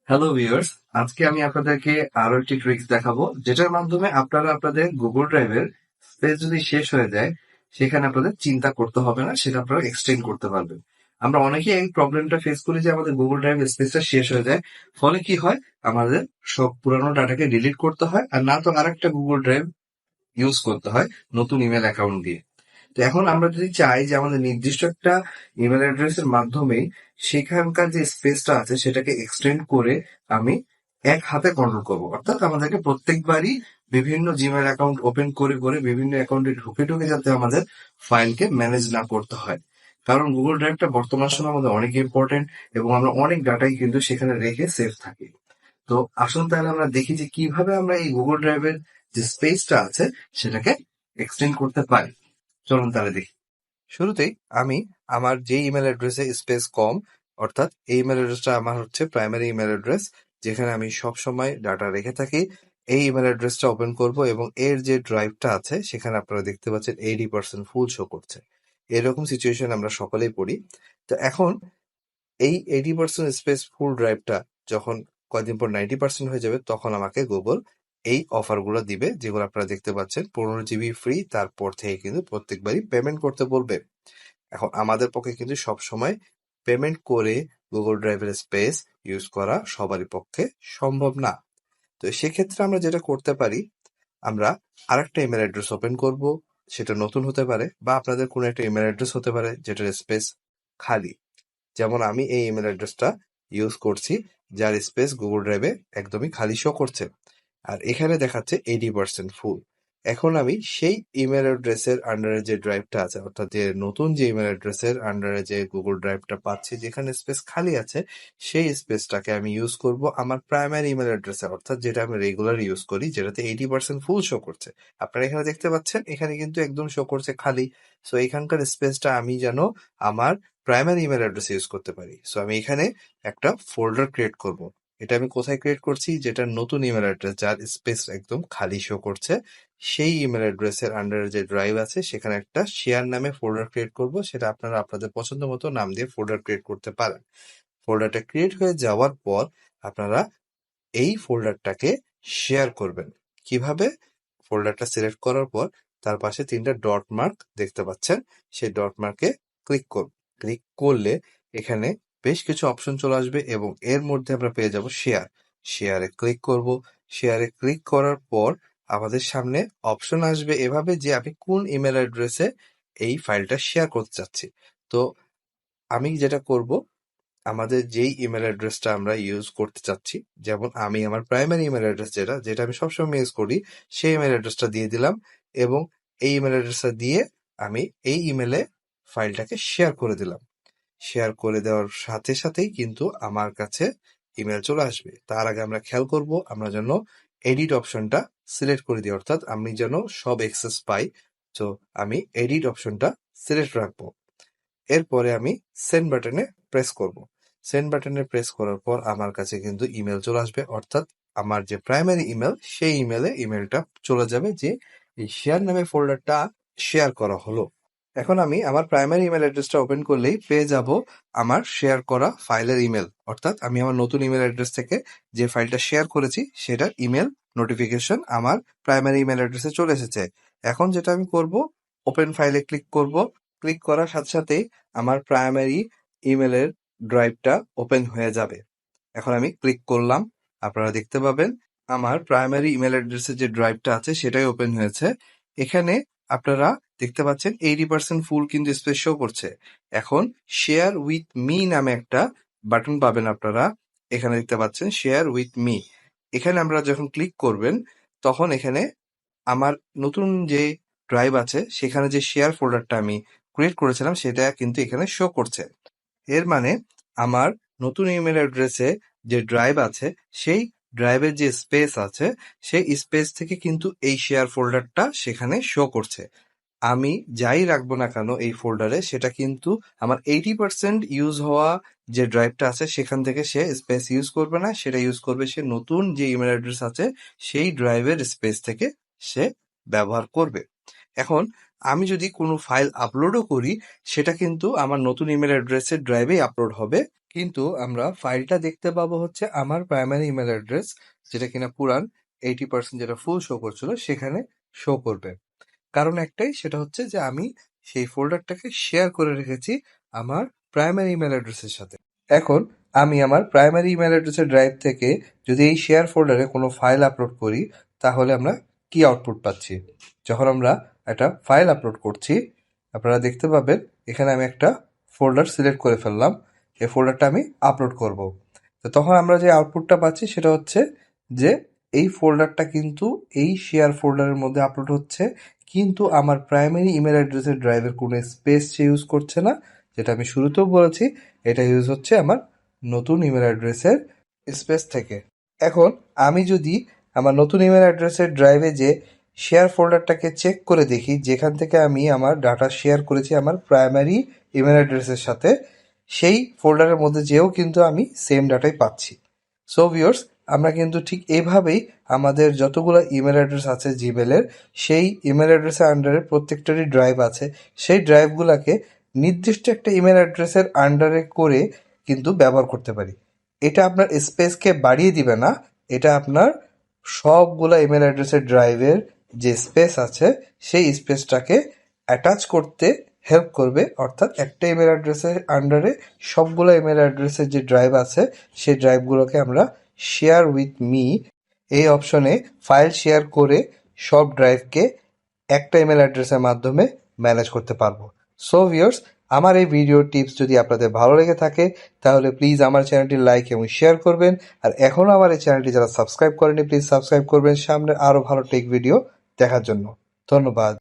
Hello viewers, আজকে আমি আপনাদেরকে আরো একটি ট্রিক্স দেখাবো যেটার মাধ্যমে আপনারা আপনাদের গুগল ড্রাইভের স্পেস যদি শেষ হয়ে যায় সেখানে আপনাদের চিন্তা করতে হবে না, সেটা আপনারা এক্সটেন্ড করতে পারবেন। আমরা অনেকেই এই প্রবলেমটা ফেস করি যে আমাদের গুগল ড্রাইভের স্পেসটা শেষ হয়ে যায়, ফলে কি হয় আমাদের সব পুরানো ডাটাকে ডিলিট করতে হয় আর না তো আরেকটা গুগল ড্রাইভ ইউজ করতে হয় নতুন ইমেল অ্যাকাউন্ট দিয়ে। তো এখন আমরা যদি চাই যে আমাদের নির্দিষ্ট একটা ইমেল অ্যাড্রেসের মাধ্যমে সেখানকার যে স্পেসটা আছে সেটাকে এক্সটেন্ড করে আমি এক হাতে কন্ট্রোল করবো, অর্থাৎ আমাদেরকে প্রত্যেকবারই বিভিন্ন জিমেল অ্যাকাউন্ট ওপেন করে করে বিভিন্ন অ্যাকাউন্টে ঢুকে ঢুকে যাতে আমাদের ফাইলকে ম্যানেজ না করতে হয়। কারণ গুগল ড্রাইভটা বর্তমান সময়ে আমাদের অনেক ইম্পর্টেন্ট এবং আমরা অনেক ডাটাই কিন্তু সেখানে রেখে সেভ থাকি। তো আসুন তাহলে আমরা দেখি যে কিভাবে আমরা এই গুগল ড্রাইভের যে স্পেসটা আছে সেটাকে এক্সটেন্ড করতে পারি। চলুন তাহলে দেখি। শুরুতেই আমি আমার যে ইমেল অ্যাড্রেসে স্পেস কম, অর্থাৎ এই ইমেল অ্যাড্রেসটা আমার হচ্ছে প্রাইমারি ইমেল অ্যাড্রেস, যেখানে আমি সব সময় ডাটা রেখে থাকি। এই ইমেল অ্যাড্রেসটা ওপেন করব এবং এর যে ড্রাইভটা আছে সেখানে আপনারা দেখতে পাচ্ছেন 80% ফুল শো করছে। এরকম সিচুয়েশন আমরা সকলেই পড়ি। তো এখন এই 80% স্পেস ফুল ড্রাইভটা যখন কয়েকদিন পর 90% হয়ে যাবে, তখন আমাকে গুগল এই অফারগুলো দিবে, যেগুলো আপনারা দেখতে পাচ্ছেন 15 GB ফ্রি, তারপর থেকে কিন্তু প্রত্যেকবারই পেমেন্ট করতে বলবে। এখন আমাদের পক্ষে কিন্তু সবসময় পেমেন্ট করে গুগল ড্রাইভের স্পেস ইউজ করা সবারই পক্ষে সম্ভব না। তো সেক্ষেত্রে আমরা যেটা করতে পারি, আমরা আরেকটা ইমেল অ্যাড্রেস ওপেন করব। সেটা নতুন হতে পারে বা আপনাদের কোনো একটা ইমেল অ্যাড্রেস হতে পারে যেটার স্পেস খালি। যেমন আমি এই ইমেল অ্যাড্রেসটা ইউজ করছি, যার স্পেস গুগল ড্রাইভে একদমই খালি শো করছে, আর এখানে দেখাচ্ছে 80% ফুল। এখন আমি সেই ইমেল অ্যাড্রেসের আন্ডারে যে ড্রাইভটা আছে, অর্থাৎ যে নতুন যে ইমেল অ্যাড্রেসের আন্ডারে যে গুগল ড্রাইভটা পাচ্ছি যেখানে স্পেস খালি আছে, সেই স্পেসটাকে আমি ইউজ করব আমার প্রাইমারি ইমেল অ্যাড্রেসে, অর্থাৎ যেটা আমি রেগুলার ইউজ করি, যেটাতে 80% ফুল শো করছে। আপনারা এখানে দেখতে পাচ্ছেন এখানে কিন্তু একদম শো করছে খালি। সো এখানকার স্পেসটা আমি যেন আমার প্রাইমারি ইমেল অ্যাড্রেস ইউজ করতে পারি। সো আমি এখানে একটা ফোল্ডার ক্রিয়েট করব। এটা আমি কোথায় ক্রিয়েট করছি, যেটা নতুন ইমেল অ্যাড্রেস যার স্পেস একদম খালি শো করছে, সেই ইমেল অ্যাড্রেসের আন্ডারে যে ড্রাইভ আছে সেখানে একটা শেয়ার নামে ফোল্ডার ক্রিয়েট করব। সেটা আপনারা আপনাদের পছন্দ মতো নাম দিয়ে ফোল্ডার ক্রিয়েট করতে পারেন। ফোল্ডারটা ক্রিয়েট হয়ে যাওয়ার পর আপনারা এই ফোল্ডারটাকে শেয়ার করবেন। কিভাবে? ফোল্ডারটা সিলেক্ট করার পর তার পাশে 3টা ডট মার্ক দেখতে পাচ্ছেন, সেই ডট মার্কে ক্লিক করুন। ক্লিক করলে এখানে বেশ কিছু অপশন চলে আসবে এবং এর মধ্যে আমরা পেয়ে যাব শেয়ার। শেয়ারে ক্লিক করব। শেয়ারে ক্লিক করার পর আমাদের সামনে অপশন আসবে এভাবে যে আমি কোন ইমেল অ্যাড্রেসে এই ফাইলটা শেয়ার করতে চাচ্ছি। তো আমি যেটা করব, আমাদের যেই ইমেল অ্যাড্রেসটা আমরা ইউজ করতে চাচ্ছি, যেমন আমি আমার প্রাইমারি ইমেল অ্যাড্রেস যেটা যেটা আমি সবসময় ইউজ করি, সেই ইমেল অ্যাড্রেসটা দিয়ে দিলাম এবং এই ইমেল অ্যাড্রেসটা দিয়ে আমি এই ইমেলে ফাইলটাকে শেয়ার করে দিলাম। শেয়ার করে দেওয়ার সাথে সাথেই কিন্তু আমার কাছে ইমেল চলে আসবে। তার আগে আমরা খেয়াল করব আমরা যেন এডিট অপশনটা সিলেক্ট করে দিই, অর্থাৎ আমি যেন সব অ্যাক্সেস পাই। তো আমি এডিট অপশনটা সিলেক্ট রাখবো। এরপরে আমি সেন্ড বাটনে প্রেস করব। সেন্ড বাটনে প্রেস করার পর আমার কাছে কিন্তু ইমেল চলে আসবে, অর্থাৎ আমার যে প্রাইমারি ইমেল সেই ইমেলে ইমেলটা চলে যাবে যে এই শেয়ার নামে ফোল্ডারটা শেয়ার করা হলো। এখন আমি আমার প্রাইমারি ইমেল অ্যাড্রেসটা ওপেন করলেই পেয়ে যাব আমার শেয়ার করা ফাইলের ইমেল, অর্থাৎ আমি আমার নতুন ইমেল অ্যাড্রেস থেকে যে ফাইলটা শেয়ার করেছি সেটার ইমেল নোটিফিকেশন আমার প্রাইমারি ইমেল অ্যাড্রেসে চলে এসেছে। এখন যেটা আমি করব, ওপেন ফাইলে ক্লিক করব। ক্লিক করার সাথে সাথেই আমার প্রাইমারি ইমেলের ড্রাইভটা ওপেন হয়ে যাবে। এখন আমি ক্লিক করলাম, আপনারা দেখতে পাবেন আমার প্রাইমারি ইমেল অ্যাড্রেসের যে ড্রাইভটা আছে সেটাই ওপেন হয়েছে। এখানে আপনারা দেখতে পাচ্ছেন 80% ফুল কিন্তু স্পেস শো করছে। এখন শেয়ার উইথ মি নামে একটা বাটন পাবেন আপনারা। এখানে দেখতে পাচ্ছেন শেয়ার উইথ মি। এখানে আমরা যখন ক্লিক করবেন তখন এখানে আমার নতুন যে ড্রাইভ আছে সেখানে যে শেয়ার ফোল্ডারটা আমি ক্রিয়েট করেছিলাম সেটা কিন্তু এখানে শো করছে। এর মানে আমার নতুন ইমেল অ্যাড্রেসে যে ড্রাইভ আছে সেই ড্রাইভের যে স্পেস আছে সেই স্পেস থেকে কিন্তু এই শেয়ার ফোল্ডারটা সেখানে শো করছে। আমি যাই রাখবো না কেন এই ফোল্ডারে, সেটা কিন্তু আমার 80% ইউজ হওয়া যে ড্রাইভটা আছে সেখান থেকে সে স্পেস ইউজ করবে না, সেটা ইউজ করবে সে নতুন যে ইমেল অ্যাড্রেস আছে সেই ড্রাইভের স্পেস থেকে সে ব্যবহার করবে। এখন আমি যদি কোনো ফাইল আপলোডও করি, সেটা কিন্তু আমার নতুন ইমেল অ্যাড্রেসের ড্রাইভেই আপলোড হবে। কিন্তু আমরা ফাইলটা দেখতে পাবো হচ্ছে আমার প্রাইমারি ইমেল অ্যাড্রেস, যেটা কিনা পুরান 80% যেটা ফুল শো করছিল সেখানে শো করবে। কারণ একটাই, সেটা হচ্ছে যে আমি সেই ফোল্ডারটাকে শেয়ার করে রেখেছি আমার প্রাইমারি ইমেল অ্যাড্রেসের সাথে। এখন আমি আমার প্রাইমারি ইমেল অ্যাড্রেসের ড্রাইভ থেকে যদি এই শেয়ার ফোল্ডারে কোনো ফাইল আপলোড করি, তাহলে আমরা কি আউটপুট পাচ্ছি? যখন আমরা একটা ফাইল আপলোড করছি, আপনারা দেখতে পাবেন এখানে আমি একটা ফোল্ডার সিলেক্ট করে ফেললাম, এই ফোল্ডারটা আমি আপলোড করব। তো তখন আমরা যে আউটপুটটা পাচ্ছি সেটা হচ্ছে যে এই ফোল্ডারটা কিন্তু এই শেয়ার ফোল্ডারের মধ্যে আপলোড হচ্ছে, কিন্তু আমার প্রাইমারি ইমেল অ্যাড্রেসের ড্রাইভের কোনো স্পেস সে ইউজ করছে না। যেটা আমি শুরুতেও বলেছি, এটা ইউজ হচ্ছে আমার নতুন ইমেল অ্যাড্রেসের স্পেস থেকে। এখন আমি যদি আমার নতুন ইমেল অ্যাড্রেসের ড্রাইভে যে শেয়ার ফোল্ডারটাকে চেক করে দেখি, যেখান থেকে আমি আমার ডাটা শেয়ার করেছি আমার প্রাইমারি ইমেল অ্যাড্রেসের সাথে, সেই ফোল্ডারের মধ্যে যেও কিন্তু আমি সেম ডাটাই পাচ্ছি। সো ভিউয়ার্স, আমরা কিন্তু ঠিক এইভাবেই আমাদের যতগুলো ইমেল অ্যাড্রেস আছে জিমেলের, সেই ইমেল অ্যাড্রেসের আন্ডারে প্রত্যেকটারই ড্রাইভ আছে, সেই ড্রাইভগুলোকে নির্দিষ্ট একটা ইমেল অ্যাড্রেসের আন্ডারে করে কিন্তু ব্যবহার করতে পারি। এটা আপনার স্পেসকে বাড়িয়ে দিবে না, এটা আপনার সবগুলা ইমেল অ্যাড্রেসের ড্রাইভের যে স্পেস আছে সেই স্পেসটাকে অ্যাটাচ করতে হেল্প করবে। অর্থাৎ একটা ইমেল অ্যাড্রেসের আন্ডারে সবগুলো ইমেল অ্যাড্রেসের যে ড্রাইভ আছে সেই ড্রাইভগুলোকে আমরা শেয়ার উইথ মি এই অপশনে ফাইল শেয়ার করে সব ড্রাইভকে একটা ইমেল অ্যাড্রেসের মাধ্যমে ম্যানেজ করতে পারবো। সো ভিউয়ার্স, আমার এই ভিডিও টিপস যদি আপনাদের ভালো লেগে থাকে, তাহলে প্লিজ আমার চ্যানেলটি লাইক এবং শেয়ার করবেন। আর এখনও আমার এই চ্যানেলটি যারা সাবস্ক্রাইব করেনি, প্লিজ সাবস্ক্রাইব করবেন সামনে আরও ভালো টেক ভিডিও দেখার জন্য। ধন্যবাদ।